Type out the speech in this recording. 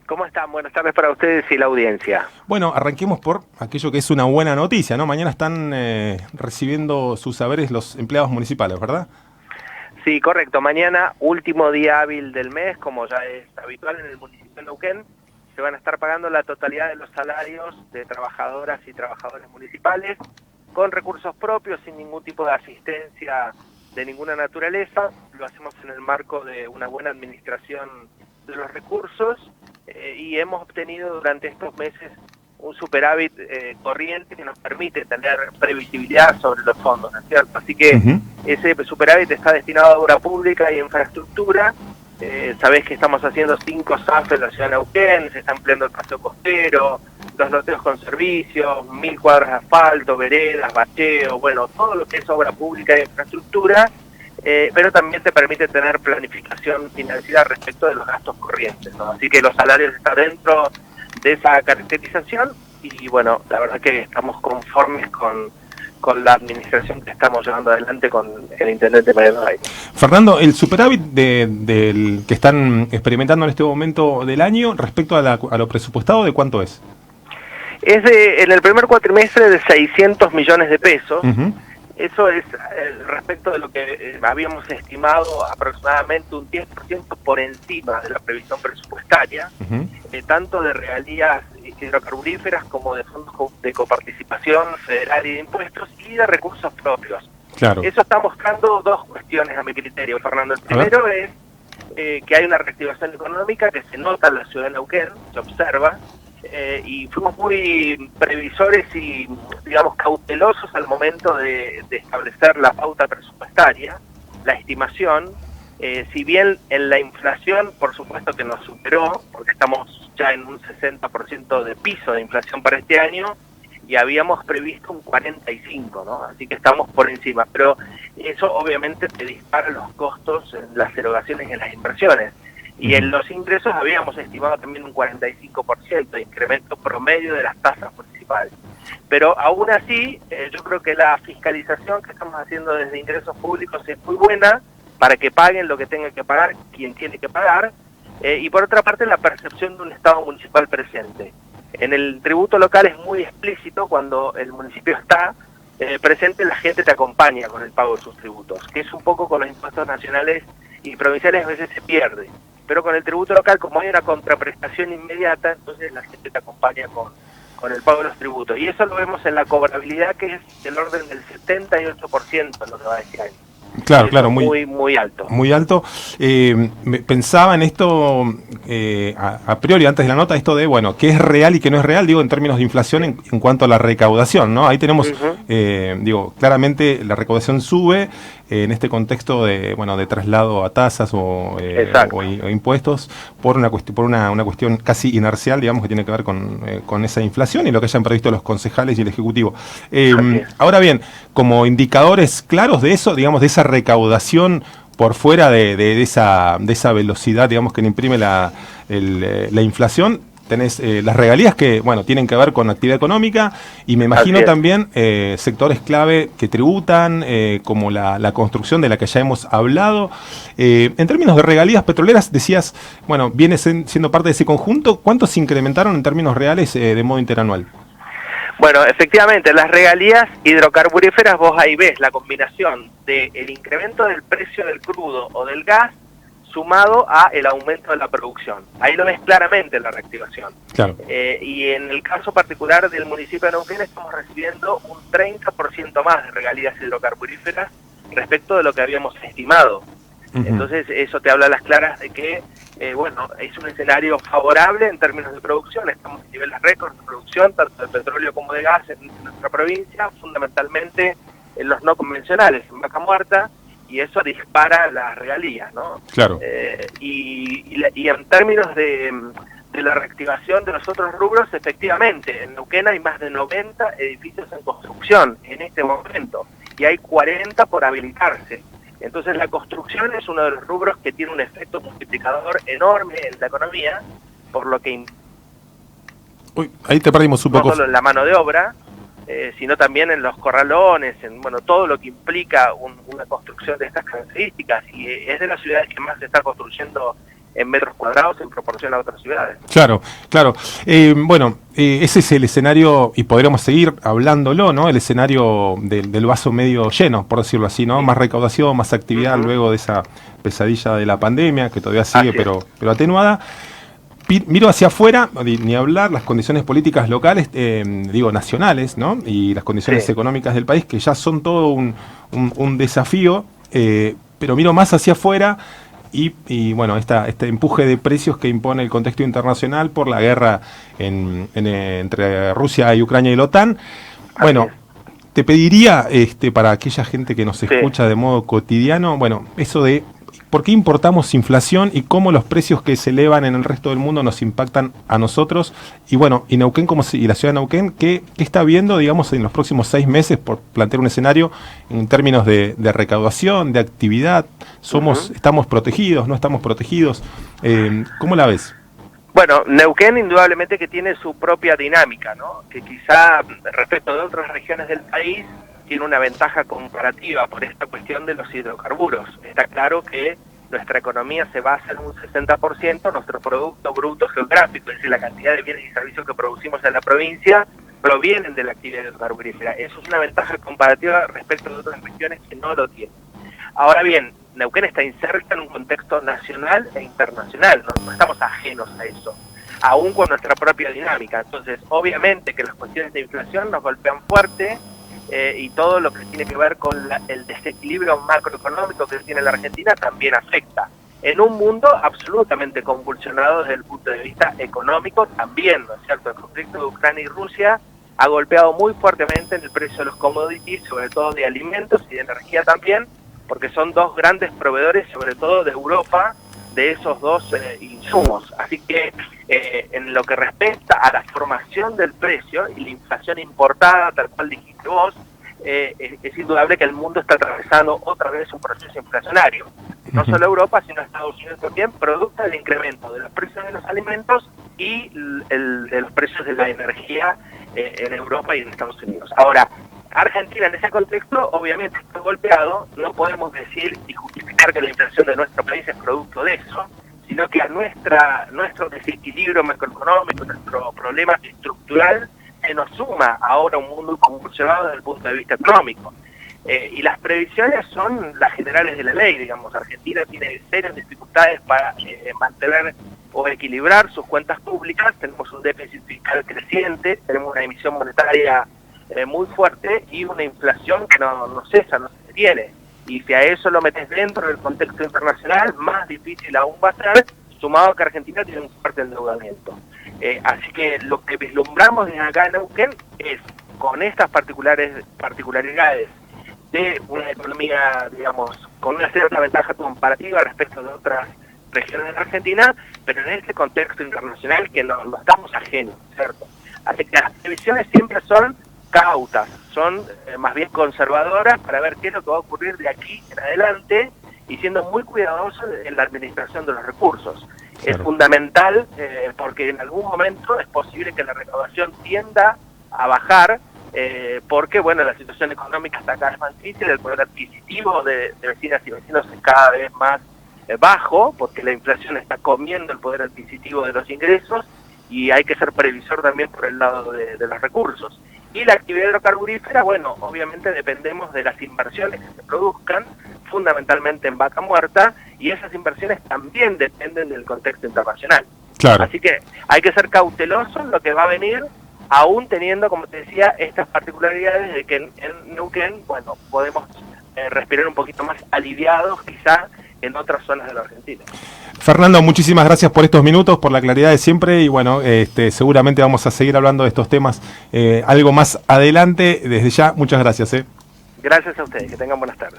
¿Cómo están? Buenas tardes para ustedes y la audiencia. Bueno, arranquemos por aquello que es una buena noticia, ¿no? Mañana están recibiendo sus saberes los empleados municipales, ¿verdad? Sí, correcto. Mañana, último día hábil del mes, como ya es habitual en el municipio de Neuquén, se van a estar pagando la totalidad de los salarios de trabajadoras y trabajadores municipales con recursos propios, sin ningún tipo de asistencia de ninguna naturaleza. Lo hacemos en el marco de una buena administración de los recursos y hemos obtenido durante estos meses un superávit corriente que nos permite tener previsibilidad sobre los fondos, ¿no es cierto? Así que Ujú. ese superávit está destinado a obra pública y infraestructura. Sabés que estamos haciendo 5 SAF en la ciudad de Neuquén, se está ampliando el paseo costero, los loteos con servicios, 1000 cuadras de asfalto, veredas, bacheo, bueno, todo lo que es obra pública e infraestructura, pero también te permite tener planificación financiera respecto de los gastos corrientes, ¿no? Así que los salarios están dentro de esa caracterización y bueno, la verdad que estamos conformes con la administración que estamos llevando adelante con el intendente Mariano Rey. Fernando, el superávit del que están experimentando en este momento del año respecto a lo presupuestado, ¿de cuánto es? En el primer cuatrimestre de 600 millones de pesos. Ujú. Eso es respecto de lo que habíamos estimado aproximadamente un 10% por encima de la previsión presupuestaria, Ujú. tanto de regalías hidrocarburíferas como de fondos de coparticipación federal y de impuestos y de recursos propios. Claro. Eso está mostrando dos cuestiones a mi criterio, Fernando. El A ver. primero es que hay una reactivación económica que se nota en la ciudad de Neuquén, se observa, y fuimos muy previsores y, digamos, cautelosos al momento de establecer la pauta presupuestaria, la estimación. Si bien en la inflación, por supuesto que nos superó, porque estamos ya en un 60% de piso de inflación para este año, y habíamos previsto un 45, ¿no? Así que estamos por encima, pero eso obviamente te dispara los costos en las erogaciones y en las inversiones. Y en los ingresos habíamos estimado también un 45% de incremento promedio de las tasas municipales. Pero aún así, yo creo que la fiscalización que estamos haciendo desde ingresos públicos es muy buena para que paguen lo que tenga que pagar quien tiene que pagar. Y por otra parte, la percepción de un Estado municipal presente. En el tributo local es muy explícito cuando el municipio está presente, la gente te acompaña con el pago de sus tributos, que es un poco con los impuestos nacionales y provinciales a veces se pierde. Pero con el tributo local, como hay una contraprestación inmediata, entonces la gente te acompaña con el pago de los tributos. Y eso lo vemos en la cobrabilidad, que es del orden del 78% en lo que va de este año. Claro, Eso claro, es muy alto. muy alto. Pensaba en esto a priori, antes de la nota, esto de, bueno, qué es real y qué no es real, digo, en términos de inflación en cuanto a la recaudación, ¿no? Ahí tenemos, digo, claramente la recaudación sube en este contexto de, bueno, de traslado a tasas o impuestos por una cuestión casi inercial, digamos, que tiene que ver con esa inflación y lo que hayan previsto los concejales y el Ejecutivo. Ahora bien, como indicadores claros de eso, digamos, de esa recaudación por fuera de esa velocidad, digamos, que le imprime la inflación, tenés las regalías que, bueno, tienen que ver con actividad económica y me imagino también sectores clave que tributan, como la construcción de la que ya hemos hablado. En términos de regalías petroleras, decías, bueno, viene siendo parte de ese conjunto. ¿Cuántos se incrementaron en términos reales de modo interanual? Bueno, efectivamente, las regalías hidrocarburíferas, vos ahí ves la combinación del incremento del precio del crudo o del gas sumado a el aumento de la producción. Ahí lo ves claramente la reactivación. Claro. Y en el caso particular del municipio de Neuquén estamos recibiendo un 30% más de regalías hidrocarburíferas respecto de lo que habíamos estimado. Entonces eso te habla a las claras de que, bueno, es un escenario favorable en términos de producción. Estamos en niveles récords de producción, tanto de petróleo como de gas en nuestra provincia, fundamentalmente en los no convencionales, en Vaca Muerta, y eso dispara las regalías, ¿no? Claro. Y en términos de la reactivación de los otros rubros, efectivamente, en Neuquén hay más de 90 edificios en construcción en este momento, y hay 40 por habilitarse. Entonces la construcción es uno de los rubros que tiene un efecto multiplicador enorme en la economía, por lo que Uy, ahí te perdimos un no poco. solo en la mano de obra, sino también en los corralones, en bueno, todo lo que implica una construcción de estas características, y es de las ciudades que más se está construyendo en metros cuadrados en proporción a otras ciudades. Claro, claro. Bueno, ese es el escenario, y podríamos seguir hablándolo, ¿no? El escenario del vaso medio lleno, por decirlo así, ¿no? Más recaudación, más actividad luego de esa pesadilla de la pandemia, que todavía sigue, pero atenuada. Miro hacia afuera, ni hablar, las condiciones políticas locales, nacionales, ¿no? Y las condiciones económicas del país, que ya son todo un desafío, pero miro más hacia afuera y bueno, este empuje de precios que impone el contexto internacional por la guerra entre Rusia y Ucrania y la OTAN. Bueno, te pediría, para aquella gente que nos escucha de modo cotidiano, bueno, eso de ¿por qué importamos inflación y cómo los precios que se elevan en el resto del mundo nos impactan a nosotros? Y bueno, y Neuquén y la ciudad de Neuquén, ¿qué está viendo, digamos, en los próximos 6 meses, por plantear un escenario en términos de recaudación, de actividad? ¿Estamos protegidos, no estamos protegidos? ¿Cómo la ves? Bueno, Neuquén indudablemente que tiene su propia dinámica, ¿no? Que quizá respecto de otras regiones del país tiene una ventaja comparativa por esta cuestión de los hidrocarburos. Está claro que nuestra economía se basa en un 60%, nuestro Producto Bruto Geográfico, es decir, la cantidad de bienes y servicios que producimos en la provincia, provienen de la actividad hidrocarburífera. Eso es una ventaja comparativa respecto de otras regiones que no lo tienen. Ahora bien, Neuquén está inserta en un contexto nacional e internacional, no estamos ajenos a eso, aún con nuestra propia dinámica. Entonces, obviamente que las cuestiones de inflación nos golpean fuerte, y todo lo que tiene que ver con el desequilibrio macroeconómico que tiene la Argentina también afecta. En un mundo absolutamente convulsionado desde el punto de vista económico también, ¿no es cierto? El conflicto de Ucrania y Rusia ha golpeado muy fuertemente en el precio de los commodities, sobre todo de alimentos y de energía también, porque son dos grandes proveedores, sobre todo de Europa, de esos dos insumos. Así que en lo que respecta a la formación del precio y la inflación importada, tal cual dijiste vos, es indudable que el mundo está atravesando otra vez un proceso inflacionario. No solo Europa, sino Estados Unidos también, producto del incremento de los precios de los alimentos y de los precios de la energía en Europa y en Estados Unidos. Ahora, Argentina en ese contexto obviamente está golpeado, no podemos decir y justificar que la inflación de nuestro país es producto de eso, sino que a nuestro desequilibrio macroeconómico, nuestro problema estructural, se nos suma ahora un mundo convulsionado desde el punto de vista económico. Y las previsiones son las generales de la ley, digamos. Argentina tiene serias dificultades para mantener o equilibrar sus cuentas públicas, tenemos un déficit fiscal creciente, tenemos una emisión monetaria muy fuerte y una inflación que no cesa, no se detiene. Y si a eso lo metes dentro del contexto internacional, más difícil aún va a ser, sumado a que Argentina tiene un fuerte endeudamiento. Así que lo que vislumbramos desde acá en Neuquén es, con estas particularidades de una economía, digamos, con una cierta ventaja comparativa respecto de otras regiones de la Argentina, pero en este contexto internacional que no estamos ajenos, ¿cierto? Así que las previsiones siempre son cautas, son más bien conservadoras para ver qué es lo que va a ocurrir de aquí en adelante y siendo muy cuidadosos en la administración de los recursos. Claro. Es fundamental porque en algún momento es posible que la recaudación tienda a bajar porque, bueno, la situación económica está cada vez más difícil, el poder adquisitivo de vecinas y vecinos es cada vez más bajo porque la inflación está comiendo el poder adquisitivo de los ingresos y hay que ser previsor también por el lado de los recursos. Y la actividad hidrocarburífera, bueno, obviamente dependemos de las inversiones que se produzcan, fundamentalmente en Vaca Muerta, y esas inversiones también dependen del contexto internacional. Claro. Así que hay que ser cautelosos en lo que va a venir, aún teniendo, como te decía, estas particularidades de que en Neuquén, bueno, podemos respirar un poquito más aliviados quizá en otras zonas de la Argentina. Fernando, muchísimas gracias por estos minutos, por la claridad de siempre y bueno, seguramente vamos a seguir hablando de estos temas algo más adelante. Desde ya, muchas gracias. Gracias a ustedes, que tengan buenas tardes.